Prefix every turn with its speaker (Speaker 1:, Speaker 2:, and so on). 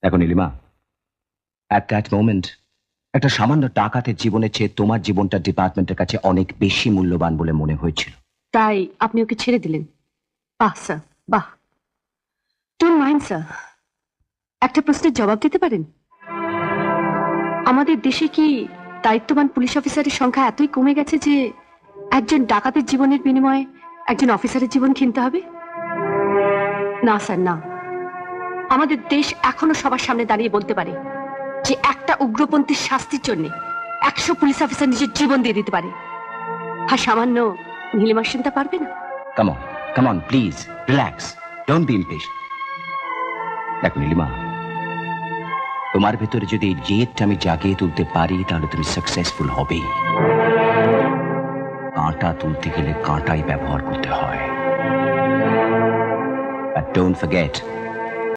Speaker 1: দেখো Nilima, at that moment একটা সামান্য ডাকাতের জীবনের চেয়ে তোমার জীবনটা ডিপার্টমেন্টের কাছে অনেক বেশি মূল্যবান বলে মনে হয়েছিল।
Speaker 2: তাই আপনি ওকে ছেড়ে দিলেন? বাহ স্যার, বাহ। ডোন্ট মাইন্ড স্যার, একটা প্রশ্নের জবাব দিতে পারেন? আমাদের দেশে কি দায়িত্ববান পুলিশ অফিসারের সংখ্যা এতই কমে গেছে যে একজন ডাকাতের জীবনের বিনিময়ে একজন অফিসারের জীবন কিনতে হবে? না স্যার, না। আমাদের দেশ এখনো সবার সামনে দাঁড়িয়ে বলতে পারে যে একটা উগ্রপন্থীর শাস্তির জন্য 100 পুলিশ অফিসার নিজের জীবন দিয়ে দিতে পারে, আর সামান্য নীলিমা সেনটা পারবে না।
Speaker 1: Come on please, relax, don't be impatient. দেখো নীলিমা, তোমার ভেতরে যদি এই জেদটা আমি জাগিয়ে তুলতে পারি তাহলে তুমি সাকসেসফুল হবেই। কাঁটা তুলতে গেলে কাঁটাই ব্যবহার করতে হয়। But don't forget,